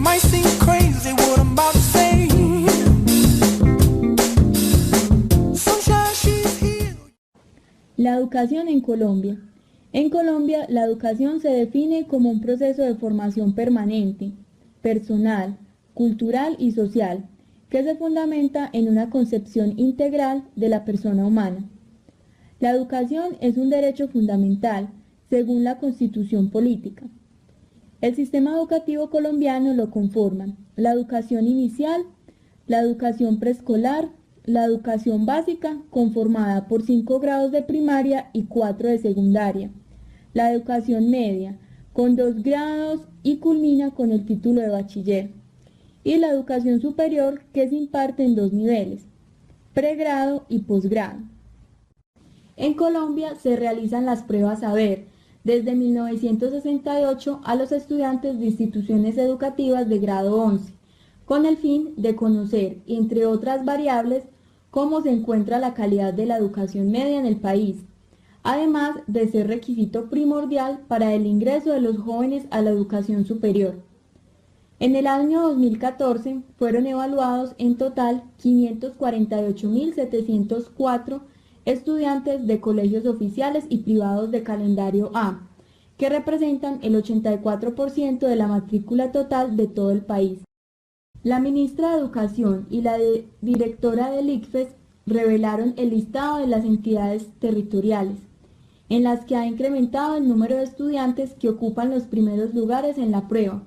might seem crazy what I'm about to say. Sunshine, she's here. La educación en Colombia. En Colombia, la educación se define como un proceso de formación permanente, personal, cultural y social, que se fundamenta en una concepción integral de la persona humana. La educación es un derecho fundamental, según la Constitución Política. El sistema educativo colombiano lo conforman la educación inicial, la educación preescolar, la educación básica, conformada por 5 grados de primaria y 4 de secundaria, la educación media, con 2 grados y culmina con el título de bachiller, y la educación superior, que se imparte en 2 niveles, pregrado y posgrado. En Colombia se realizan las pruebas saber desde 1968 a los estudiantes de instituciones educativas de grado 11, con el fin de conocer, entre otras variables, cómo se encuentra la calidad de la educación media en el país, además de ser requisito primordial para el ingreso de los jóvenes a la educación superior. En el año 2014 fueron evaluados en total 548.704 estudiantes de colegios oficiales y privados de calendario A, que representan el 84% de la matrícula total de todo el país. La ministra de Educación y la directora del ICFES revelaron el listado de las entidades territoriales, en las que ha incrementado el número de estudiantes que ocupan los primeros lugares en la prueba,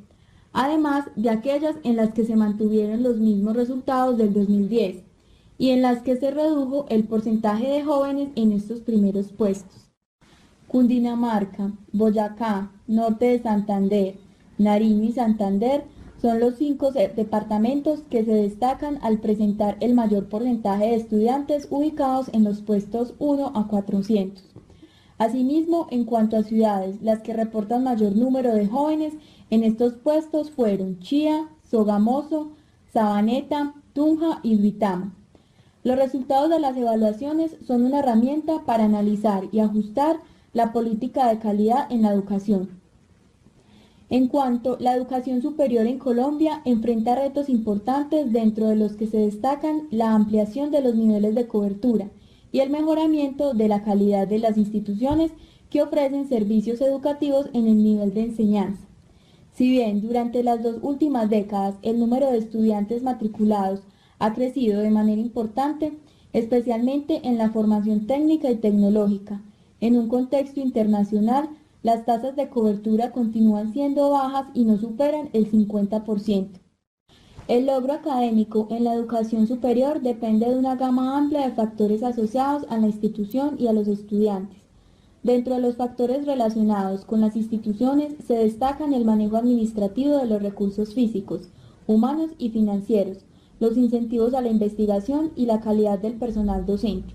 además de aquellas en las que se mantuvieron los mismos resultados del 2010 y en las que se redujo el porcentaje de jóvenes en estos primeros puestos. Cundinamarca, Boyacá, Norte de Santander, Nariño y Santander son los 5 departamentos que se destacan al presentar el mayor porcentaje de estudiantes ubicados en los puestos 1 a 400. Asimismo, en cuanto a ciudades, las que reportan mayor número de jóvenes en estos puestos fueron Chía, Sogamoso, Sabaneta, Tunja y Duitama. Los resultados de las evaluaciones son una herramienta para analizar y ajustar la política de calidad en la educación. En cuanto a la educación superior en Colombia, enfrenta retos importantes, dentro de los que se destacan la ampliación de los niveles de cobertura y el mejoramiento de la calidad de las instituciones que ofrecen servicios educativos en el nivel de enseñanza. Si bien durante las 2 últimas décadas el número de estudiantes matriculados ha crecido de manera importante, especialmente en la formación técnica y tecnológica, en un contexto internacional, las tasas de cobertura continúan siendo bajas y no superan el 50%. El logro académico en la educación superior depende de una gama amplia de factores asociados a la institución y a los estudiantes. Dentro de los factores relacionados con las instituciones se destacan el manejo administrativo de los recursos físicos, humanos y financieros, los incentivos a la investigación y la calidad del personal docente.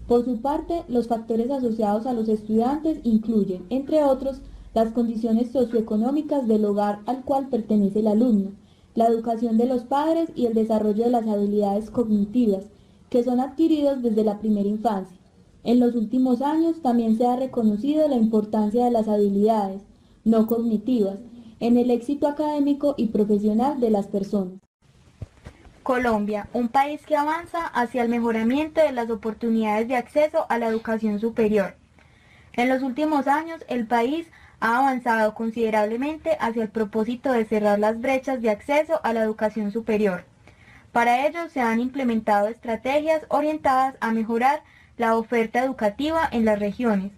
Por su parte, los factores asociados a los estudiantes incluyen, entre otros, las condiciones socioeconómicas del hogar al cual pertenece el alumno, la educación de los padres y el desarrollo de las habilidades cognitivas, que son adquiridos desde la primera infancia. En los últimos años también se ha reconocido la importancia de las habilidades no cognitivas en el éxito académico y profesional de las personas. Colombia, un país que avanza hacia el mejoramiento de las oportunidades de acceso a la educación superior. En los últimos años, el país ha avanzado considerablemente hacia el propósito de cerrar las brechas de acceso a la educación superior. Para ello, se han implementado estrategias orientadas a mejorar la oferta educativa en las regiones,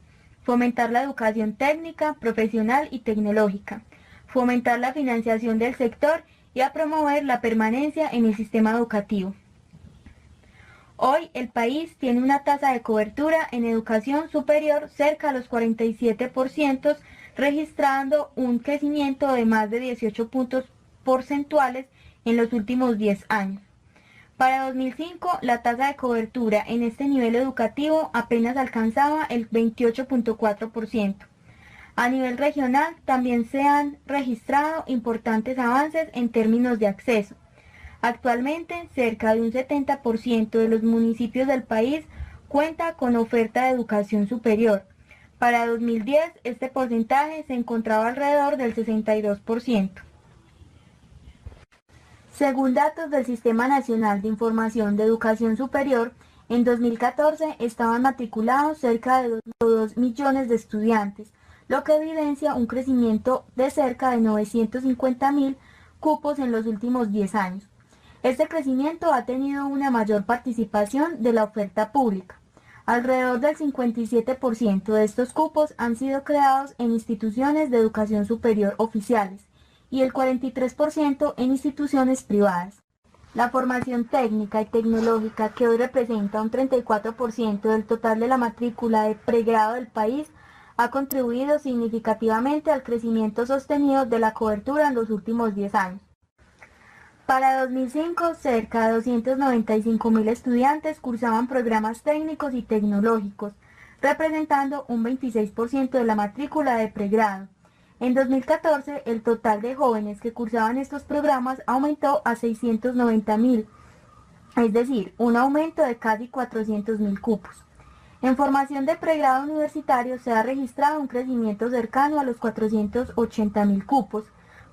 fomentar la educación técnica, profesional y tecnológica, fomentar la financiación del sector y a promover la permanencia en el sistema educativo. Hoy el país tiene una tasa de cobertura en educación superior cerca a los 47%, registrando un crecimiento de más de 18 puntos porcentuales en los últimos 10 años. Para 2005, la tasa de cobertura en este nivel educativo apenas alcanzaba el 28.4%. A nivel regional también se han registrado importantes avances en términos de acceso. Actualmente, cerca de un 70% de los municipios del país cuenta con oferta de educación superior. Para 2010, este porcentaje se encontraba alrededor del 62%. Según datos del Sistema Nacional de Información de Educación Superior, en 2014 estaban matriculados cerca de 2 millones de estudiantes, lo que evidencia un crecimiento de cerca de 950.000 cupos en los últimos 10 años. Este crecimiento ha tenido una mayor participación de la oferta pública. Alrededor del 57% de estos cupos han sido creados en instituciones de educación superior oficiales y el 43% en instituciones privadas. La formación técnica y tecnológica, que hoy representa un 34% del total de la matrícula de pregrado del país, ha contribuido significativamente al crecimiento sostenido de la cobertura en los últimos 10 años. Para 2005, cerca de 295.000 estudiantes cursaban programas técnicos y tecnológicos, representando un 26% de la matrícula de pregrado. En 2014, el total de jóvenes que cursaban estos programas aumentó a 690.000, es decir, un aumento de casi 400.000 cupos. En formación de pregrado universitario se ha registrado un crecimiento cercano a los 480.000 cupos,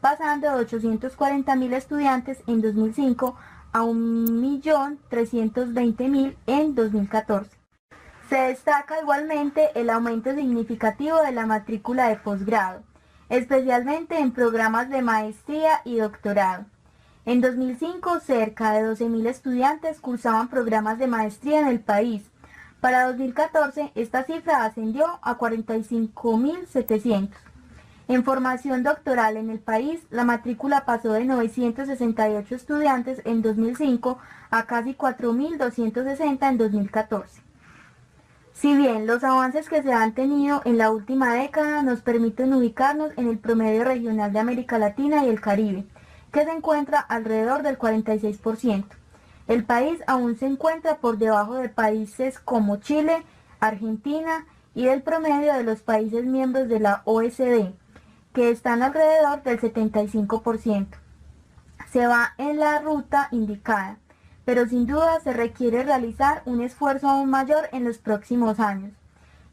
pasando de 840.000 estudiantes en 2005 a 1.320.000 en 2014. Se destaca igualmente el aumento significativo de la matrícula de posgrado, especialmente en programas de maestría y doctorado. En 2005, cerca de 12.000 estudiantes cursaban programas de maestría en el país. Para 2014, esta cifra ascendió a 45.700. En formación doctoral en el país, la matrícula pasó de 968 estudiantes en 2005 a casi 4.260 en 2014. Si bien los avances que se han tenido en la última década nos permiten ubicarnos en el promedio regional de América Latina y el Caribe, que se encuentra alrededor del 46%. El país aún se encuentra por debajo de países como Chile, Argentina y del promedio de los países miembros de la OECD, que están alrededor del 75%. Se va en la ruta indicada, pero sin duda se requiere realizar un esfuerzo aún mayor en los próximos años,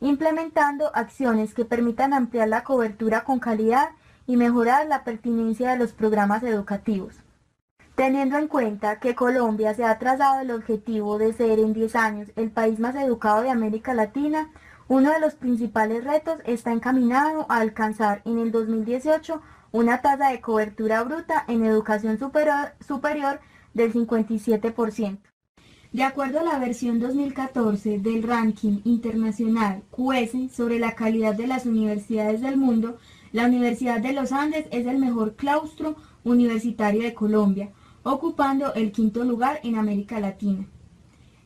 implementando acciones que permitan ampliar la cobertura con calidad y mejorar la pertinencia de los programas educativos. Teniendo en cuenta que Colombia se ha trazado el objetivo de ser en 10 años el país más educado de América Latina, uno de los principales retos está encaminado a alcanzar en el 2018 una tasa de cobertura bruta en educación superior del 57%. De acuerdo a la versión 2014 del Ranking Internacional QS sobre la calidad de las universidades del mundo, la Universidad de los Andes es el mejor claustro universitario de Colombia, ocupando el 5º lugar en América Latina.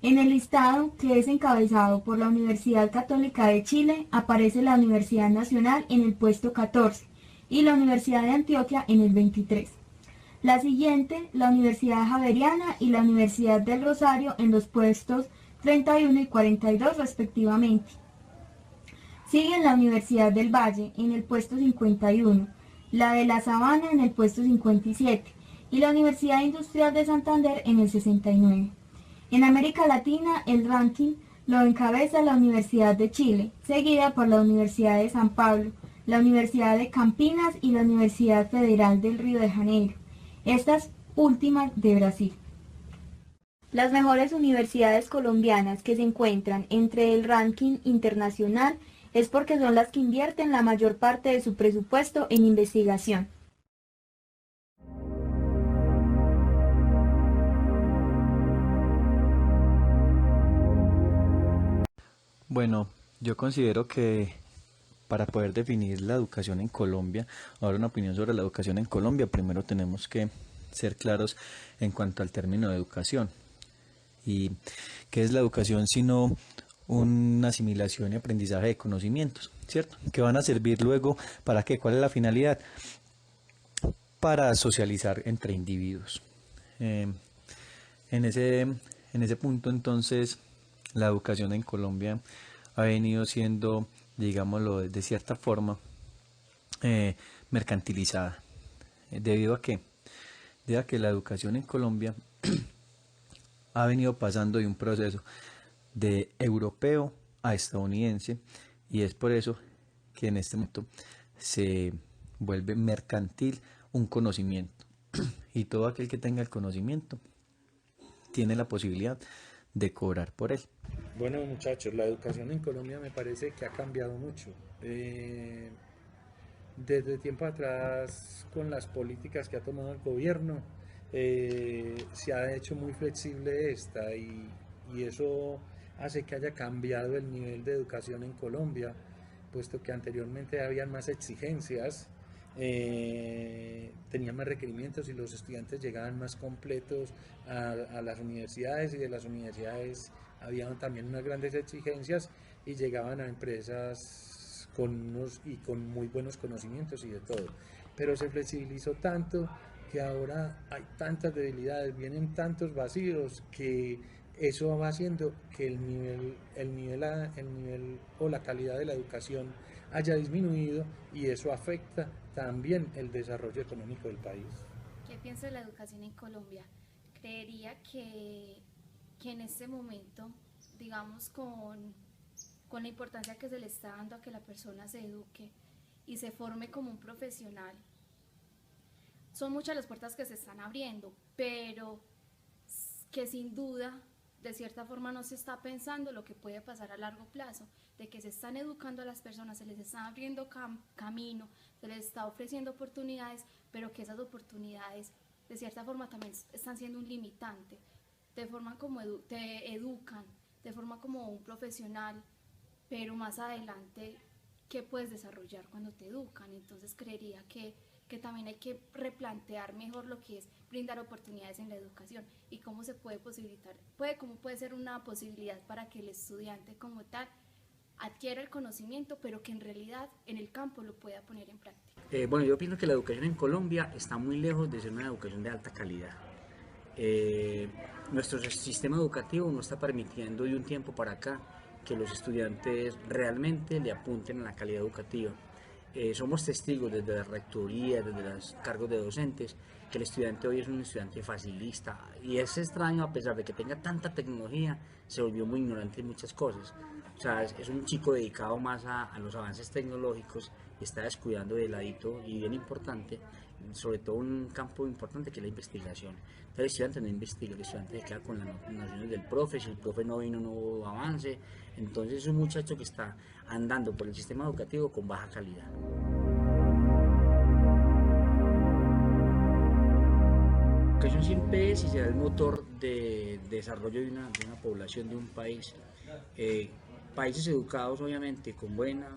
En el listado, que es encabezado por la Universidad Católica de Chile, aparece la Universidad Nacional en el puesto 14 y la Universidad de Antioquia en el 23. La siguiente, la Universidad Javeriana y la Universidad del Rosario en los puestos 31 y 42 respectivamente. Siguen la Universidad del Valle en el puesto 51, la de La Sabana en el puesto 57 y la Universidad Industrial de Santander en el 69. En América Latina, el ranking lo encabeza la Universidad de Chile, seguida por la Universidad de San Pablo, la Universidad de Campinas y la Universidad Federal del Río de Janeiro, estas últimas de Brasil. Las mejores universidades colombianas que se encuentran entre el ranking internacional es porque son las que invierten la mayor parte de su presupuesto en investigación. Bueno, yo considero que para poder definir la educación en Colombia, o dar una opinión sobre la educación en Colombia, primero tenemos que ser claros en cuanto al término de educación. ¿Y qué es la educación sino una asimilación y aprendizaje de conocimientos, ¿cierto? Que van a servir luego para qué, ¿cuál es la finalidad? Para socializar entre individuos. En ese punto entonces la educación en Colombia ha venido siendo, digámoslo de cierta forma, mercantilizada. ¿Debido a qué? Debido a que la educación en Colombia ha venido pasando de un proceso de europeo a estadounidense, y es por eso que en este momento se vuelve mercantil un conocimiento. y todo aquel que tenga el conocimiento tiene la posibilidad de cobrar por él. Bueno, muchachos, la educación en Colombia me parece que ha cambiado mucho. Desde tiempo atrás, con las políticas que ha tomado el gobierno, se ha hecho muy flexible esta y eso hace que haya cambiado el nivel de educación en Colombia, puesto que anteriormente habían más exigencias, tenían más requerimientos y los estudiantes llegaban más completos a las universidades, y de las universidades habían también unas grandes exigencias y llegaban a empresas con muy buenos conocimientos y de todo. Pero se flexibilizó tanto que ahora hay tantas debilidades, vienen tantos vacíos, que eso va haciendo que el nivel o la calidad de la educación haya disminuido, y eso afecta también el desarrollo económico del país. ¿Qué pienso de la educación en Colombia? Creería que en este momento, digamos, con la importancia que se le está dando a que la persona se eduque y se forme como un profesional, son muchas las puertas que se están abriendo, pero que sin duda, de cierta forma, no se está pensando lo que puede pasar a largo plazo, de que se están educando a las personas, se les está abriendo camino, se les está ofreciendo oportunidades, pero que esas oportunidades de cierta forma también están siendo un limitante. Te forman como te educan, te forman como un profesional, pero más adelante, ¿qué puedes desarrollar cuando te educan? Entonces creería que también hay que replantear mejor lo que es brindar oportunidades en la educación y cómo se puede posibilitar, cómo puede ser una posibilidad para que el estudiante como tal adquiera el conocimiento, pero que en realidad en el campo lo pueda poner en práctica. Bueno, yo pienso que la educación en Colombia está muy lejos de ser una educación de alta calidad. Nuestro sistema educativo no está permitiendo de un tiempo para acá que los estudiantes realmente le apunten a la calidad educativa. Somos testigos desde la rectoría, desde los cargos de docentes, que el estudiante hoy es un estudiante facilista, y es extraño, a pesar de que tenga tanta tecnología, se volvió muy ignorante en muchas cosas. O sea, es un chico dedicado más a los avances tecnológicos y está descuidando de ladito, y bien importante, sobre todo un campo importante que es la investigación. Entonces el estudiante no investiga, el estudiante se queda con las nociones del profe, si el profe no vino no avance. Entonces es un muchacho que está andando por el sistema educativo con baja calidad. La educación siempre es y será el motor de desarrollo de una población, de un país. Países educados, obviamente, con buena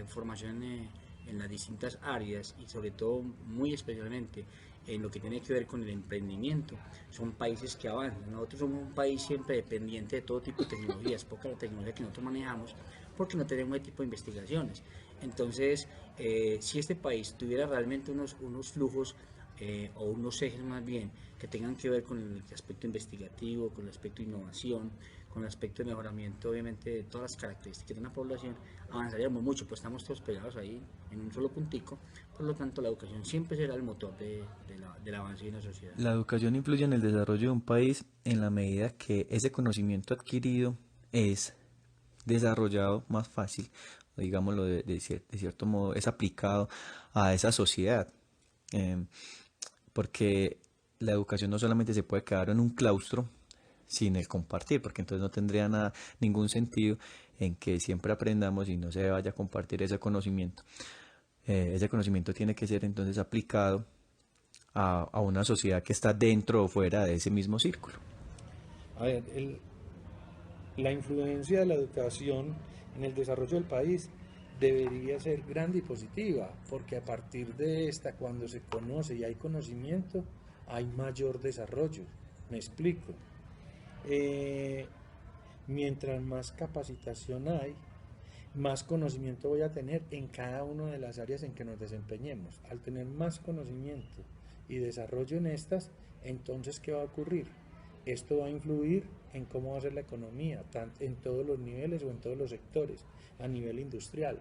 formación en las distintas áreas, y sobre todo, muy especialmente, en lo que tiene que ver con el emprendimiento, son países que avanzan. Nosotros somos un país siempre dependiente de todo tipo de tecnologías, poca la tecnología que nosotros manejamos, porque no tenemos ese tipo de investigaciones. Entonces, si este país tuviera realmente unos flujos o unos ejes más bien que tengan que ver con el aspecto investigativo, con el aspecto de innovación, con el aspecto de mejoramiento, obviamente, de todas las características de una población, avanzaríamos mucho, pues estamos todos pegados ahí en un solo puntico. Por lo tanto, la educación siempre será el motor del avance de una sociedad. La educación influye en el desarrollo de un país en la medida que ese conocimiento adquirido es desarrollado más fácil, digámoslo de cierto modo, es aplicado a esa sociedad. Porque la educación no solamente se puede quedar en un claustro sin el compartir, porque entonces no tendría ningún sentido en que siempre aprendamos y no se vaya a compartir ese conocimiento. Ese conocimiento tiene que ser entonces aplicado a una sociedad que está dentro o fuera de ese mismo círculo. A ver, la influencia de la educación en el desarrollo del país debería ser grande y positiva, porque a partir de esta, cuando se conoce y hay conocimiento, hay mayor desarrollo. Me explico. Mientras más capacitación hay, más conocimiento voy a tener en cada una de las áreas en que nos desempeñemos. Al tener más conocimiento y desarrollo en estas, entonces, ¿qué va a ocurrir? Esto va a influir en cómo va a ser la economía, tanto en todos los niveles o en todos los sectores, a nivel industrial.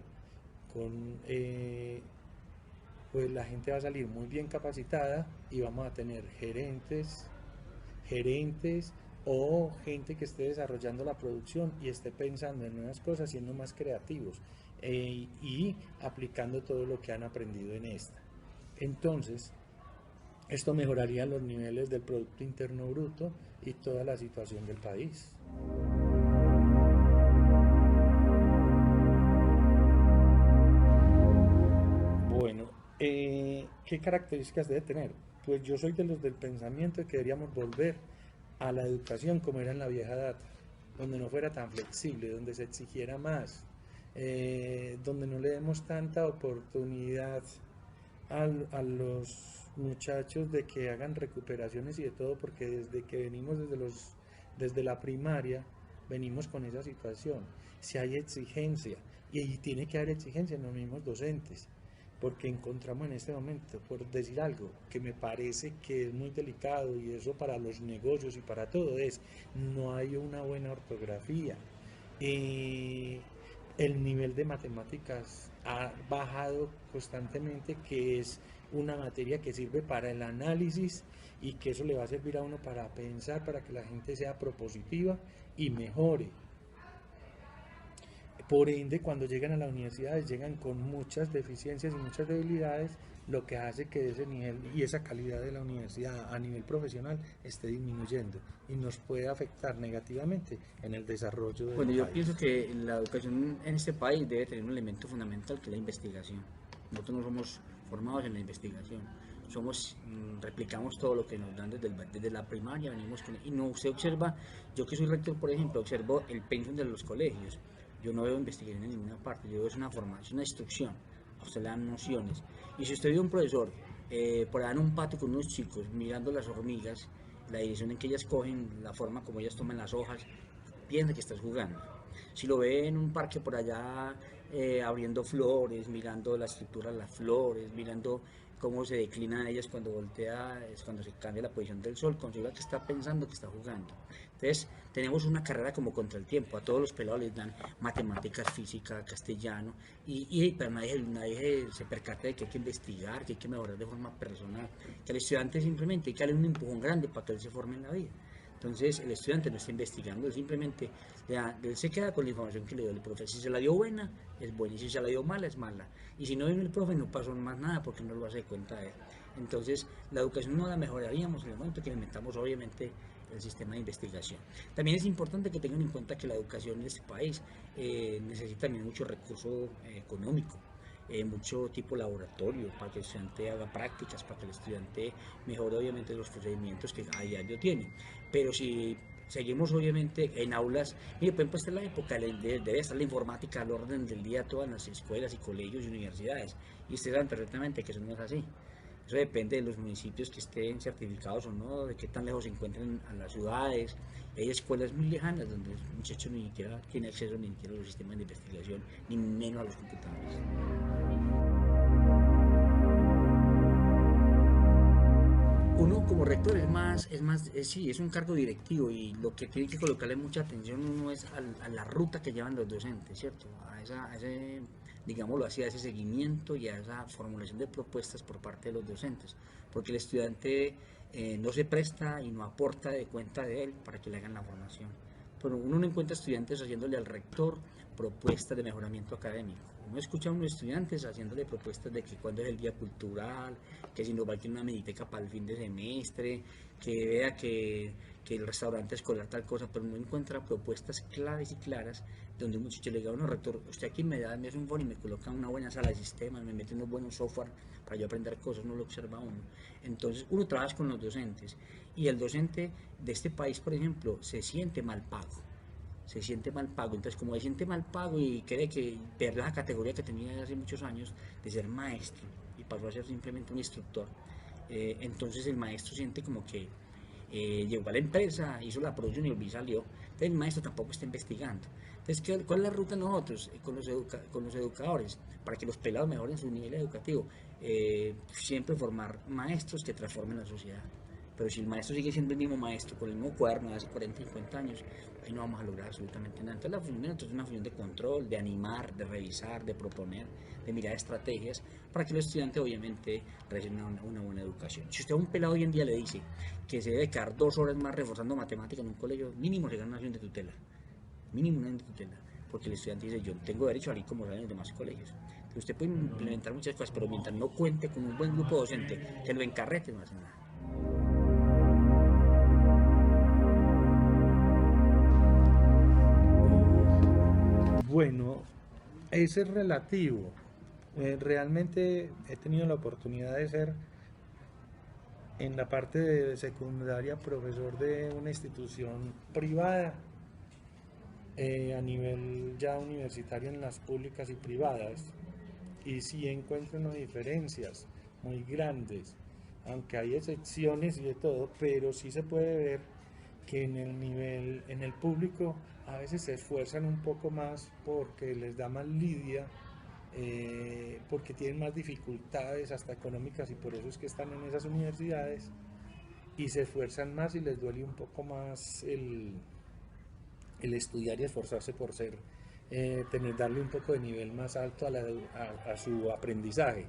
Pues la gente va a salir muy bien capacitada y vamos a tener gerentes o gente que esté desarrollando la producción y esté pensando en nuevas cosas, siendo más creativos y aplicando todo lo que han aprendido en esta. Entonces, Esto mejoraría los niveles del Producto Interno Bruto y toda la situación del país. Bueno, ¿qué características debe tener? Pues yo soy de los del pensamiento de que deberíamos volver a la educación como era en la vieja data, donde no fuera tan flexible, donde se exigiera más, donde no le demos tanta oportunidad a los muchachos de que hagan recuperaciones y de todo, porque desde que venimos desde la primaria venimos con esa situación. Si hay exigencia, y tiene que haber exigencia en los mismos docentes, porque encontramos en este momento, por decir algo, que me parece que es muy delicado y eso para los negocios y para todo no hay una buena ortografía. El nivel de matemáticas ha bajado constantemente, que es una materia que sirve para el análisis y que eso le va a servir a uno para pensar, para que la gente sea propositiva y mejore. Por ende, cuando llegan a la universidad llegan con muchas deficiencias y muchas debilidades, lo que hace que ese nivel y esa calidad de la universidad a nivel profesional esté disminuyendo y nos puede afectar negativamente en el desarrollo del Bueno, yo país. pienso que la educación en este país debe tener un elemento fundamental que es la investigación. Nosotros no somos formados en la investigación, replicamos todo lo que nos dan desde la primaria, y no, usted observa, yo que soy rector, por ejemplo, observo el pensum de los colegios. Yo no veo investigación en ninguna parte, yo veo es una formación, una instrucción, a usted le dan nociones. Y si usted ve un profesor por allá en un patio con unos chicos mirando las hormigas, la dirección en que ellas cogen, la forma como ellas toman las hojas, piensa que estás jugando. Si lo ve en un parque por allá abriendo flores, mirando la estructura de las flores, mirando cómo se declinan ellas cuando voltea, es cuando se cambia la posición del sol, considera que está pensando, que está jugando. Entonces, tenemos una carrera como contra el tiempo, a todos los pelados les dan matemáticas, física, castellano, pero nadie se percata de que hay que investigar, que hay que mejorar de forma personal, que al estudiante simplemente hay que darle un empujón grande para que él se forme en la vida. Entonces el estudiante no está investigando, él simplemente él se queda con la información que le dio el profe. Si se la dio buena, es buena, y si se la dio mala, es mala. Y si no vino el profe, no pasó más nada porque no lo hace de cuenta de él. Entonces la educación no la mejoraríamos en el momento que le metamos obviamente el sistema de investigación. También es importante que tengan en cuenta que la educación en este país necesita también mucho recurso económico. Mucho tipo laboratorio para que el estudiante haga prácticas, para que el estudiante mejore obviamente los procedimientos que a diario tiene. Pero si seguimos obviamente en aulas, mire, por ejemplo, esta es la época, debe estar la informática al orden del día todas las escuelas y colegios y universidades, y ustedes saben perfectamente que eso no es así. Eso depende de los municipios que estén certificados o no, de qué tan lejos se encuentren a las ciudades. Hay escuelas muy lejanas donde los muchachos ni siquiera tienen acceso ni siquiera a los sistemas de investigación, ni menos a los computadores. Uno como rector sí, es un cargo directivo, y lo que tiene que colocarle mucha atención uno es a la ruta que llevan los docentes, ¿cierto? A ese, digámoslo así, a ese seguimiento y a esa formulación de propuestas por parte de los docentes, porque el estudiante no se presta y no aporta de cuenta de él para que le hagan la formación. Pero uno no encuentra estudiantes haciéndole al rector propuestas de mejoramiento académico. Uno escucha a unos estudiantes haciéndole propuestas de que cuándo es el día cultural, que si nos va a tener una mediteca para el fin de semestre, que vea que el restaurante escolar tal cosa, pero no encuentra propuestas claves y claras donde un muchacho le diga, bueno, rector, usted aquí me hace un favor y me coloca una buena sala de sistemas, me mete unos buenos software para yo aprender cosas, no lo observa uno. Entonces uno trabaja con los docentes, y el docente de este país, por ejemplo, se siente mal pago. Entonces como se siente mal pago y cree que perdió la categoría que tenía hace muchos años de ser maestro y pasó a ser simplemente un instructor, entonces el maestro siente como que llegó a la empresa, hizo la producción y salió. Entonces el maestro tampoco está investigando. Entonces, ¿cuál es la ruta nosotros con los educadores para que los pelados mejoren su nivel educativo? Siempre formar maestros que transformen la sociedad. Pero si el maestro sigue siendo el mismo maestro, con el mismo cuaderno de hace 40, 50 años, ahí no vamos a lograr absolutamente nada. Entonces la función es una función de control, de animar, de revisar, de proponer, de mirar estrategias, para que el estudiante obviamente reciba una buena educación. Si usted a un pelado hoy en día le dice que se debe quedar 2 horas más reforzando matemática en un colegio, mínimo le gana una acción de tutela. Mínimo una acción de tutela. Porque el estudiante dice, yo tengo derecho a ir como salen los demás colegios. que usted puede implementar muchas cosas, pero mientras no cuente con un buen grupo docente que lo encarrete, no hace nada. Bueno, ese es relativo. Realmente he tenido la oportunidad de ser en la parte de secundaria profesor de una institución privada a nivel ya universitario en las públicas y privadas, y sí encuentro unas diferencias muy grandes, aunque hay excepciones y de todo, pero sí se puede ver que en el nivel, en el público a veces se esfuerzan un poco más porque les da más lidia, porque tienen más dificultades hasta económicas, y por eso es que están en esas universidades y se esfuerzan más y les duele un poco más el estudiar y esforzarse por ser, darle un poco de nivel más alto a su aprendizaje.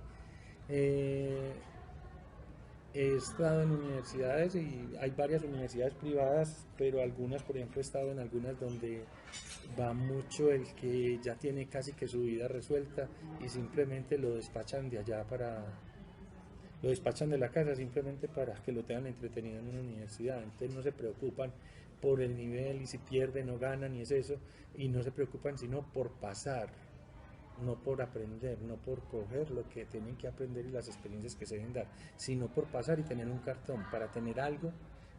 He estado en universidades y hay varias universidades privadas, pero algunas, por ejemplo, he estado en algunas donde va mucho el que ya tiene casi que su vida resuelta y simplemente lo despachan de allá lo despachan de la casa simplemente para que lo tengan entretenido en una universidad. Entonces no se preocupan por el nivel y si pierden o ganan y es eso, y no se preocupan sino por pasar, no por aprender, no por coger lo que tienen que aprender y las experiencias que se deben dar, sino por pasar y tener un cartón, para tener algo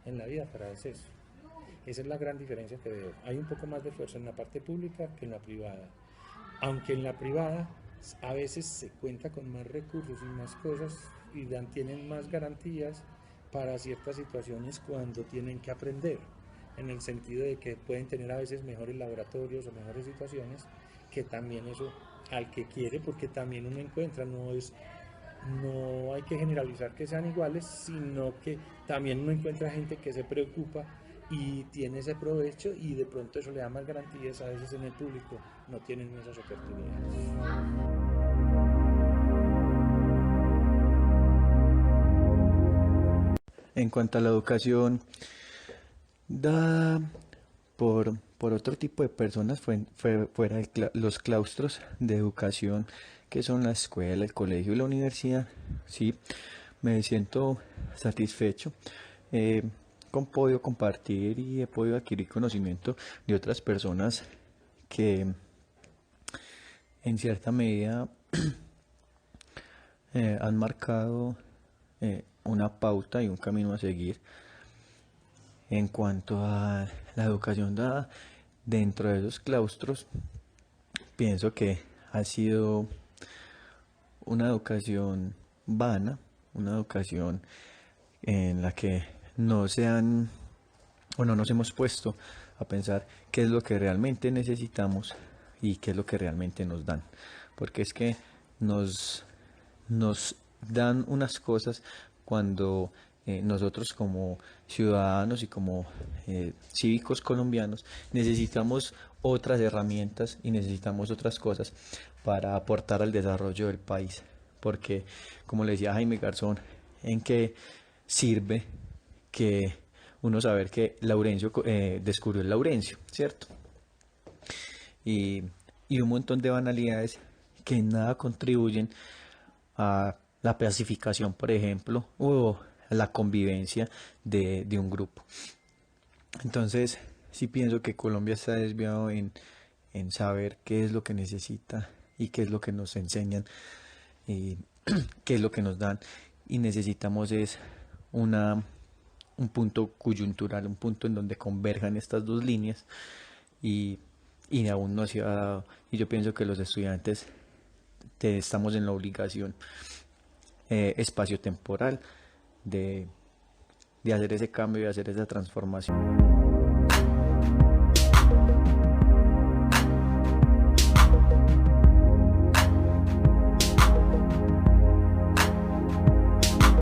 en la vida, para hacer eso. Esa es la gran diferencia que veo. Hay un poco más de esfuerzo en la parte pública que en la privada, aunque en la privada a veces se cuenta con más recursos y más cosas y tienen más garantías para ciertas situaciones cuando tienen que aprender, en el sentido de que pueden tener a veces mejores laboratorios o mejores situaciones, que también eso al que quiere, porque también uno encuentra, no hay que generalizar que sean iguales, sino que también uno encuentra gente que se preocupa y tiene ese provecho, y de pronto eso le da más garantías. A veces en el público no tienen esas oportunidades. En cuanto a la educación dada por otro tipo de personas fuera de los claustros de educación que son la escuela, el colegio y la universidad, sí, me siento satisfecho. Podido compartir y he podido adquirir conocimiento de otras personas que en cierta medida han marcado una pauta y un camino a seguir en cuanto a la educación dada dentro de esos claustros. Pienso que ha sido una educación vana, una educación en la que no nos hemos puesto a pensar qué es lo que realmente necesitamos y qué es lo que realmente nos dan, porque es que nos dan unas cosas cuando nosotros como ciudadanos y como cívicos colombianos necesitamos otras herramientas y necesitamos otras cosas para aportar al desarrollo del país, porque como le decía Jaime Garzón, ¿en qué sirve que uno saber que Laurencio descubrió el Laurencio, ¿cierto? Y un montón de banalidades que en nada contribuyen a la pacificación, por ejemplo, o a la convivencia de un grupo. Entonces, sí pienso que Colombia está desviado en saber qué es lo que necesita y qué es lo que nos enseñan y qué es lo que nos dan, y necesitamos es un punto coyuntural, un punto en donde converjan estas dos líneas, y aún no se ha dado, y yo pienso que los estudiantes estamos en la obligación espaciotemporal de hacer ese cambio y hacer esa transformación.